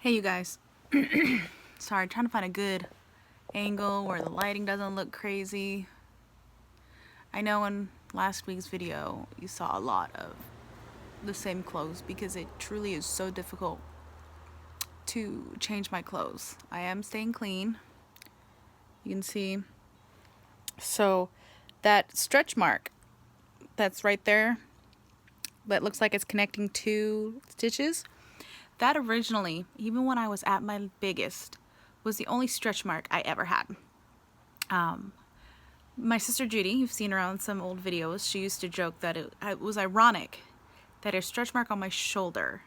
Hey you guys, sorry, trying to find a good angle where the lighting doesn't look crazy. I know in last week's video you saw a lot of the same clothes because it truly is so difficult to change my clothes. I am staying clean, you can see. So that stretch mark that's right there that looks like it's connecting two stitches, that originally, even when I was at my biggest, was the only stretch mark I ever had. My sister Judy, you've seen her on some old videos, she used to joke that it was ironic that a stretch mark on my shoulder.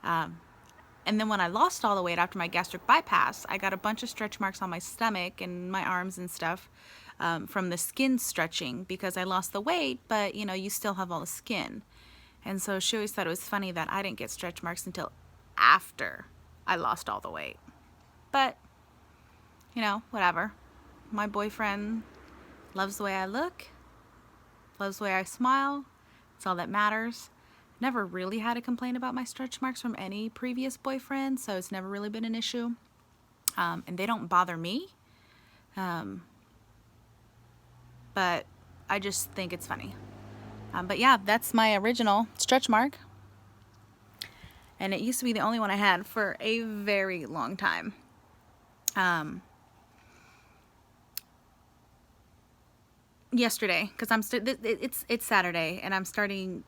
And then when I lost all the weight after my gastric bypass, I got a bunch of stretch marks on my stomach and my arms and stuff from the skin stretching because I lost the weight, but you know, you still have all the skin. And so she always thought it was funny that I didn't get stretch marks until after I lost all the weight. But, you know, whatever. My boyfriend loves the way I look, loves the way I smile. It's all that matters. Never really had a complaint about my stretch marks from any previous boyfriend, so it's never really been an issue. And they don't bother me. But I just think it's funny. But yeah, that's my original stretch mark. And it used to be the only one I had for a very long time. Yesterday, because it's Saturday and I'm starting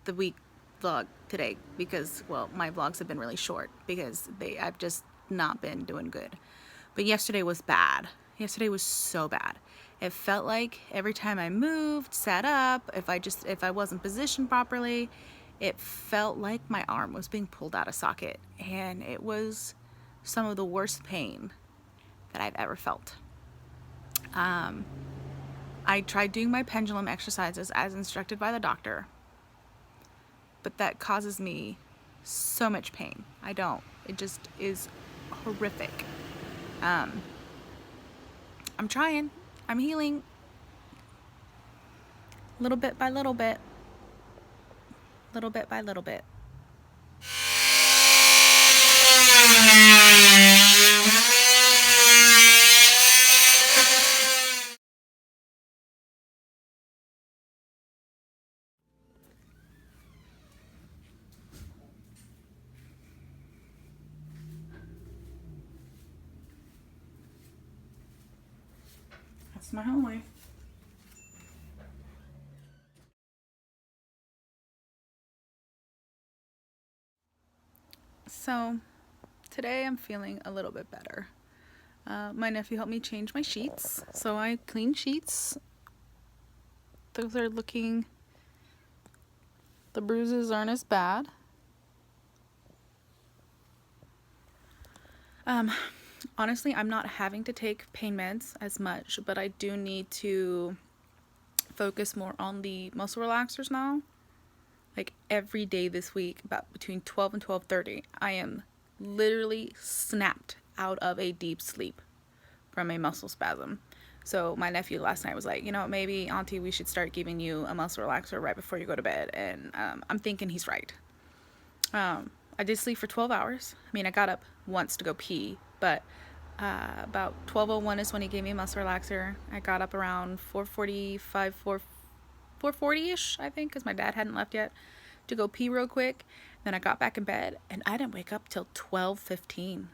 the week vlog today because, well, my vlogs have been really short because I've just not been doing good. But yesterday was bad. Yesterday was so bad. It felt like every time I moved, sat up, if I wasn't positioned properly, it felt like my arm was being pulled out of socket, and it was some of the worst pain that I've ever felt. I tried doing my pendulum exercises as instructed by the doctor, but that causes me so much pain. It just is horrific. I'm trying. I'm healing little bit by little bit. Little bit by little bit. That's my hallway. So today I'm feeling a little bit better. My nephew helped me change my sheets, so I cleaned sheets. Those are looking, the bruises aren't as bad. Honestly, I'm not having to take pain meds as much, but I do need to focus more on the muscle relaxers now. Like every day this week, about between 12 and 12:30, I am literally snapped out of a deep sleep from a muscle spasm. So my nephew last night was like, you know, maybe Auntie, we should start giving you a muscle relaxer right before you go to bed. And I'm thinking he's right. I did sleep for 12 hours. I mean, I got up once to go pee, but about 12:01 is when he gave me a muscle relaxer. I got up around 4:45, 4:40-ish, I think, because my dad hadn't left yet, to go pee real quick. Then I got back in bed, and I didn't wake up till 12:15.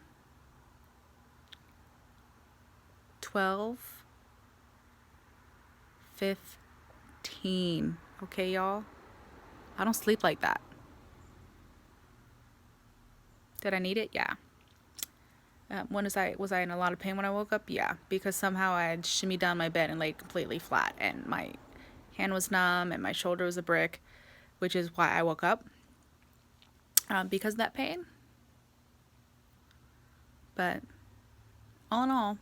12:15. Okay, y'all? I don't sleep like that. Did I need it? Yeah. Was I in a lot of pain when I woke up? Yeah, because somehow I had shimmied down my bed and laid completely flat, and my hand was numb and my shoulder was a brick, which is why I woke up, because of that pain. But all in all,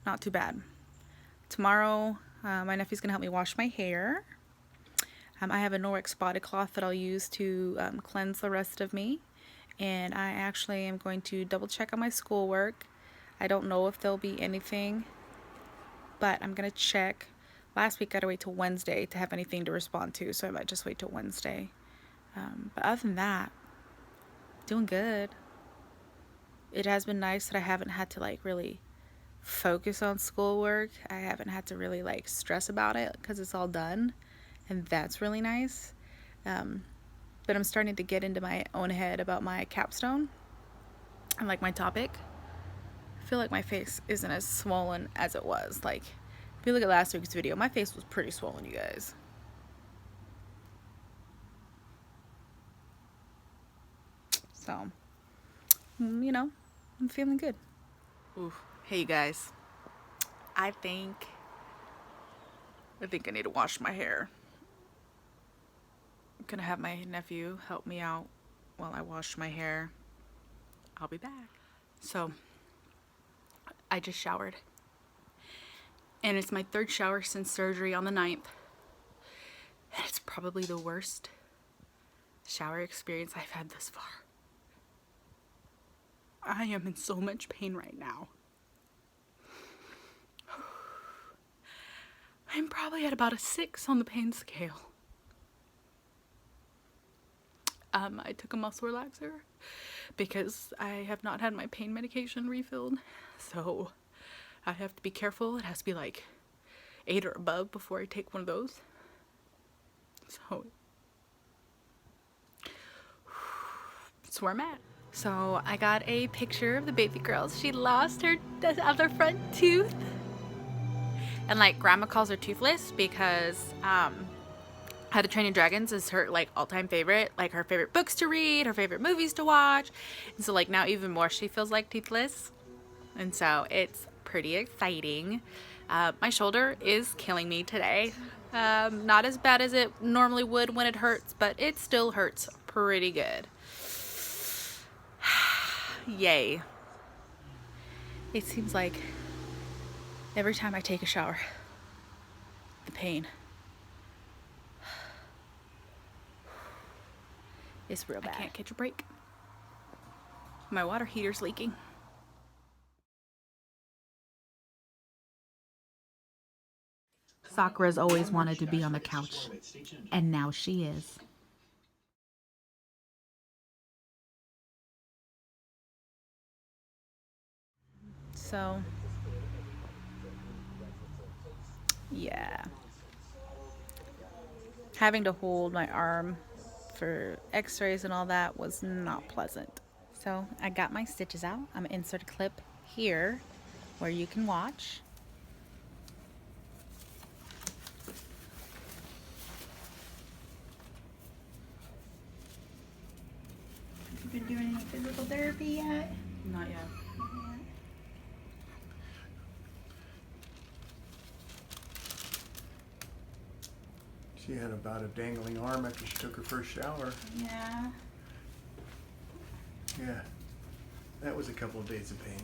not too bad. Tomorrow, my nephew's gonna help me wash my hair. I have a Norwex body cloth that I'll use to cleanse the rest of me. And I actually am going to double check on my schoolwork. I don't know if there'll be anything, but I'm gonna check. Last week I had to wait till Wednesday to have anything to respond to, so I might just wait till Wednesday. But other than that, doing good. it has been nice that I haven't had to like really focus on schoolwork. I haven't had to really like stress about it because it's all done, and that's really nice. But I'm starting to get into my own head about my capstone and like my topic. I feel like my face isn't as swollen as it was. Like, if you look at last week's video, my face was pretty swollen, you guys. So, you know, I'm feeling good. Ooh. Hey, you guys. I think I need to wash my hair. I'm gonna have my nephew help me out while I wash my hair. I'll be back. So, I just showered. And it's my third shower since surgery on the 9th. And it's probably the worst shower experience I've had thus far. I am in so much pain right now. I'm probably at about a 6 on the pain scale. I took a muscle relaxer because I have not had my pain medication refilled. So I have to be careful. It has to be like 8 or above before I take one of those. So that's where I'm at. So I got a picture of the baby girl. She lost her other front tooth. And like grandma calls her toothless because How to Train Your Dragons is her like all-time favorite, like her favorite books to read, her favorite movies to watch. And so like now even more she feels like toothless. And so it's pretty exciting. My shoulder is killing me today. Not as bad as it normally would when it hurts, but it still hurts pretty good. Yay. It seems like every time I take a shower, the pain is real bad. I can't catch a break. My water heater's leaking. Sakura's always wanted to be on the couch, and now she is. So, yeah. Having to hold my arm for x-rays and all that was not pleasant. So I got my stitches out. I'm gonna insert a clip here where you can watch. Have you been doing any physical therapy yet? Not yet. She had about a dangling arm after she took her first shower. Yeah. Yeah, that was a couple of days of pain.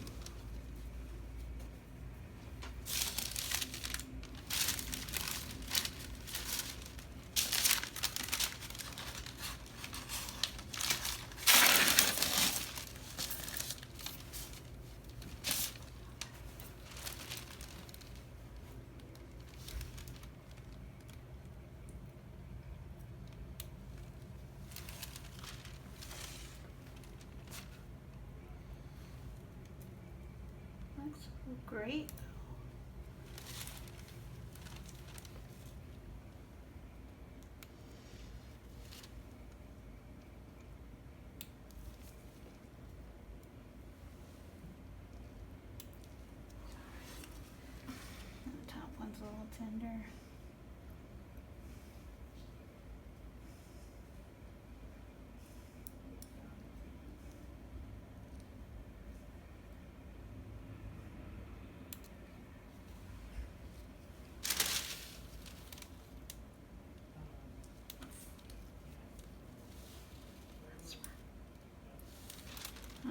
That's great. The top one's a little tender.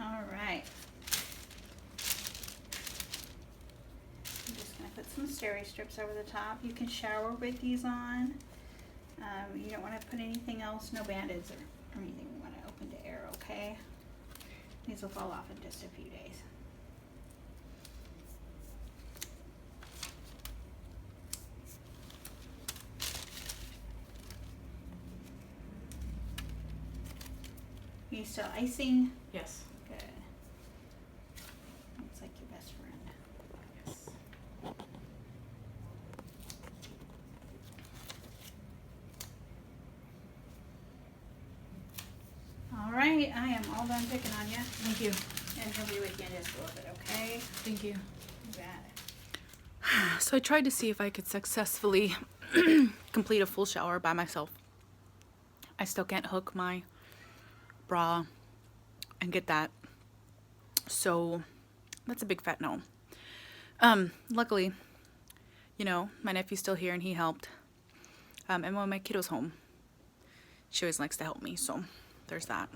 All right. I'm just going to put some steri strips over the top. You can shower with these on. You don't want to put anything else, no band-aids or anything. We want to open to air, okay? These will fall off in just a few days. Are you still icing? Yes. Good. I am all done picking on you, Thank you. and he'll be with you in just a little bit, okay? Thank you. You got it. So I tried to see if I could successfully complete a full shower by myself. I still can't hook my bra and get that. So that's a big fat no. Luckily, you know, my nephew's still here and he helped. And when my kiddo's home, she always likes to help me, so there's that.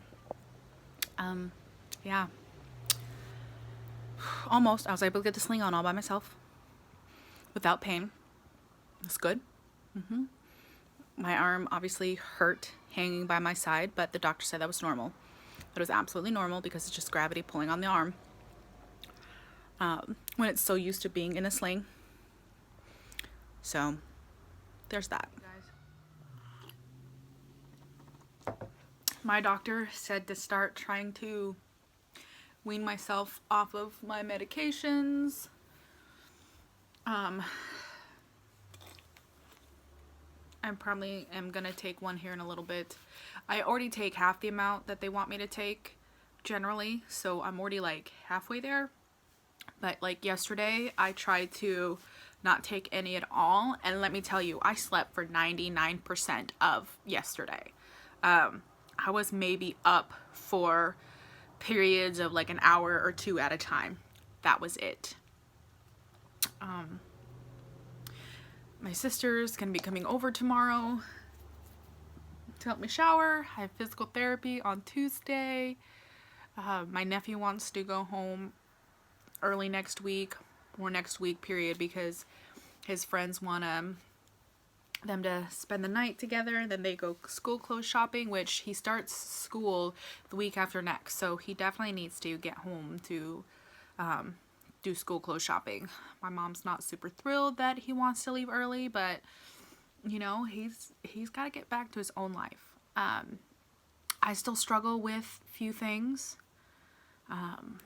Yeah. Almost. I was able to get the sling on all by myself without pain. That's good. My arm obviously hurt hanging by my side, but the doctor said that was normal. It was absolutely normal because it's just gravity pulling on the arm. When it's so used to being in a sling. So, there's that. My doctor said to start trying to wean myself off of my medications. I probably am gonna take one here in a little bit. I already take half the amount that they want me to take generally, so I'm already like halfway there. But like yesterday, I tried to not take any at all, and let me tell you, I slept for 99% of yesterday. I was maybe up for periods of like an hour or two at a time. That was it. My sister's gonna be coming over tomorrow to help me shower. I have physical therapy on Tuesday. My nephew wants to go home early next week, or next week period, because his friends want them to spend the night together. Then they go school clothes shopping, which he starts school the week after next, so he definitely needs to get home to do school clothes shopping. My mom's not super thrilled that he wants to leave early, but you know, he's got to get back to his own life. I still struggle with few things. I'm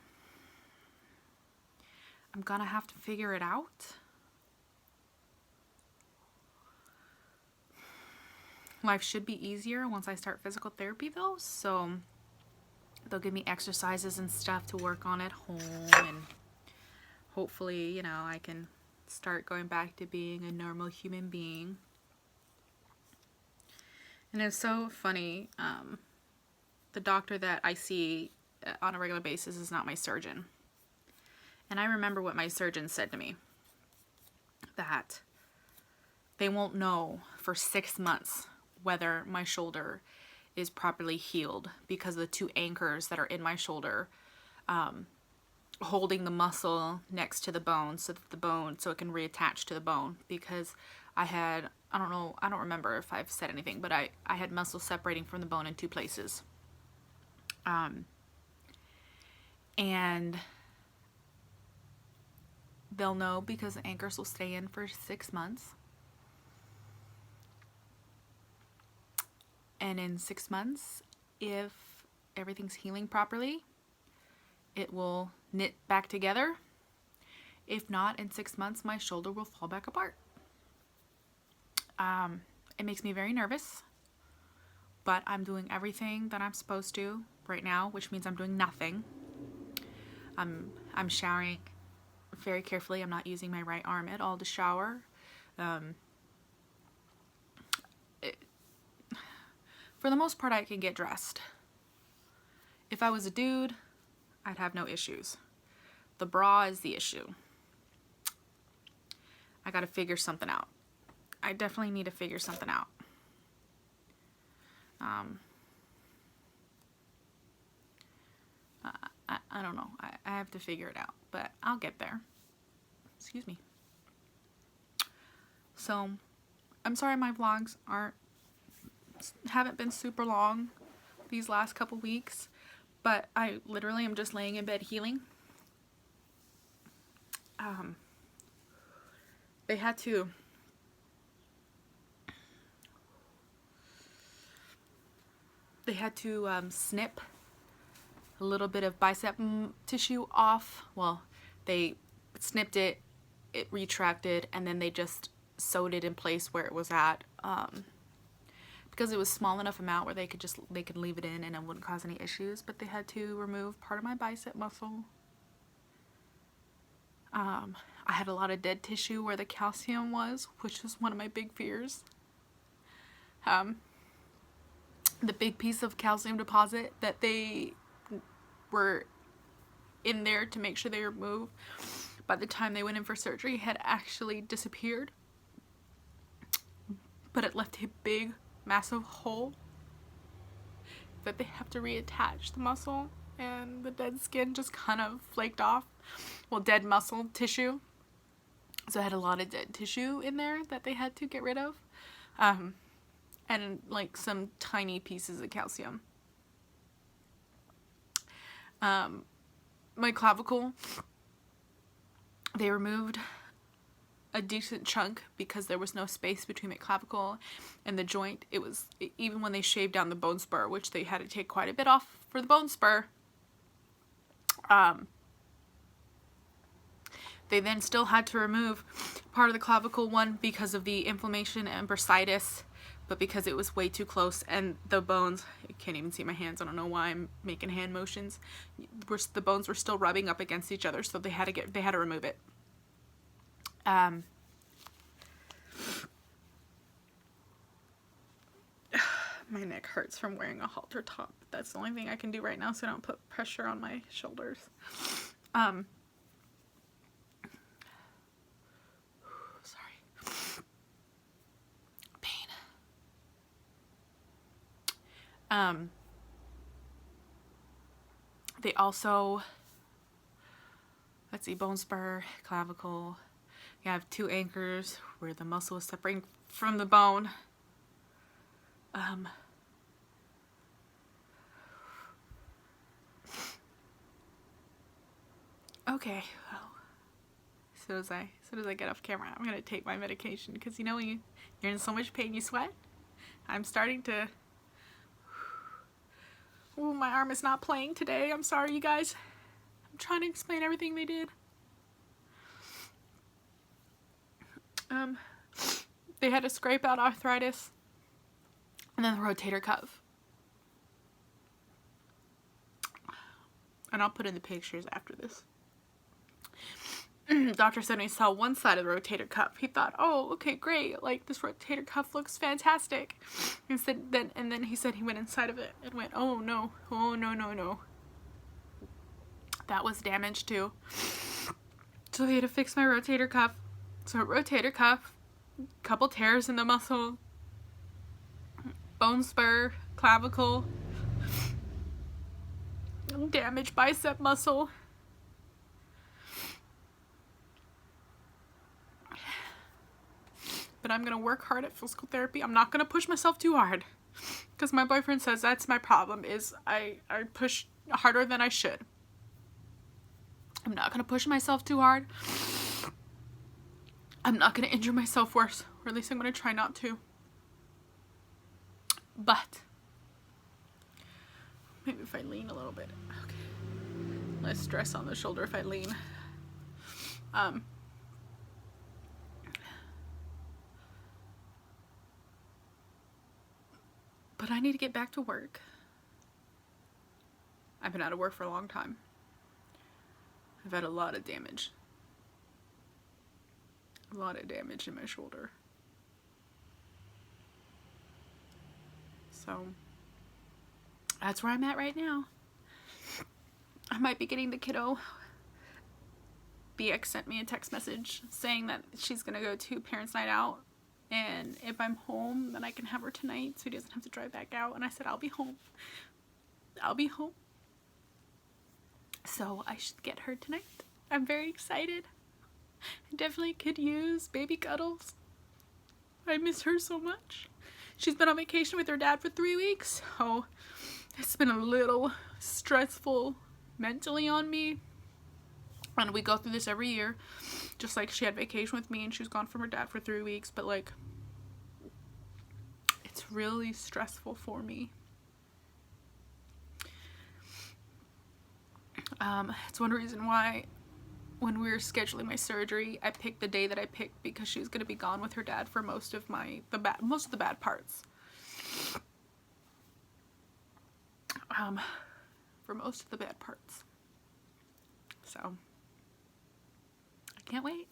gonna have to figure it out. Life should be easier once I start physical therapy though, so they'll give me exercises and stuff to work on at home, and hopefully, you know, I can start going back to being a normal human being. And it's so funny, the doctor that I see on a regular basis is not my surgeon. And I remember what my surgeon said to me, that they won't know for 6 months whether my shoulder is properly healed because of the 2 anchors that are in my shoulder, holding the muscle next to the bone so it can reattach to the bone. Because I don't remember if I've said anything, but I had muscle separating from the bone in 2 places. And they'll know because the anchors will stay in for 6 months. And in 6 months, if everything's healing properly, it will knit back together. If not, in 6 months, my shoulder will fall back apart. It makes me very nervous, but I'm doing everything that I'm supposed to right now, which means I'm doing nothing. I'm showering very carefully. I'm not using my right arm at all to shower. For the most part, I can get dressed. If I was a dude, I'd have no issues. The bra is the issue. I gotta figure something out. I definitely need to figure something out. I don't know. I have to figure it out, but I'll get there. Excuse me. So, I'm sorry my vlogs haven't been super long these last couple weeks, but I literally am just laying in bed healing. They had to snip a little bit of bicep tissue off. Well, they snipped it, it retracted, and then they just sewed it in place where it was at, because it was small enough amount where they could leave it in and it wouldn't cause any issues, but they had to remove part of my bicep muscle. I had a lot of dead tissue where the calcium was, which was one of my big fears. The big piece of calcium deposit that they were in there to make sure they removed by the time they went in for surgery had actually disappeared, but it left a big massive hole that they have to reattach the muscle, and the dead skin just kind of flaked off. Well, dead muscle tissue. So I had a lot of dead tissue in there that they had to get rid of. And like some tiny pieces of calcium. My clavicle, they removed a decent chunk because there was no space between my clavicle and the joint. It was, even when they shaved down the bone spur, which they had to take quite a bit off for the bone spur, they then still had to remove part of the clavicle, one because of the inflammation and bursitis, but because it was way too close and the bones, I can't even see my hands, I don't know why I'm making hand motions, the bones were still rubbing up against each other, so they had to remove it. My neck hurts from wearing a halter top. That's the only thing I can do right now so I don't put pressure on my shoulders. Sorry. Pain. They also, let's see, bone spur, clavicle. You have 2 anchors where the muscle is separating from the bone. Okay, well, as soon as I get off camera, I'm gonna take my medication, because you know when you're in so much pain you sweat. I'm starting to. Ooh, my arm is not playing today. I'm sorry, you guys. I'm trying to explain everything they did. They had to scrape out arthritis and then the rotator cuff. And I'll put in the pictures after this. Doctor said when he saw one side of the rotator cuff, he thought, oh, okay, great, like this rotator cuff looks fantastic. And then he said he went inside of it and went, oh no, that was damaged too. So he had to fix my rotator cuff. So rotator cuff, couple tears in the muscle, bone spur, clavicle, damaged bicep muscle. But I'm gonna work hard at physical therapy. I'm not gonna push myself too hard, because my boyfriend says that's my problem, is I push harder than I should. I'm not gonna push myself too hard. I'm not gonna injure myself worse, or at least I'm gonna try not to. But maybe if I lean a little bit, okay, less stress on the shoulder if I lean. But I need to get back to work. I've been out of work for a long time. I've had a lot of damage. A lot of damage in my shoulder. So that's where I'm at right now. I might be getting the kiddo. BX sent me a text message saying that she's gonna go to parents' night out, and if I'm home then I can have her tonight so he doesn't have to drive back out. And I said I'll be home. So I should get her tonight. I'm very excited. I definitely could use baby cuddles. I miss her so much. She's been on vacation with her dad for 3 weeks, so it's been a little stressful mentally on me. And we go through this every year. Just like she had vacation with me and she was gone from her dad for 3 weeks, but like, it's really stressful for me. It's one reason why when we were scheduling my surgery, I picked the day that I picked, because she was going to be gone with her dad for most of the bad parts. for most of the bad parts. So I can't wait.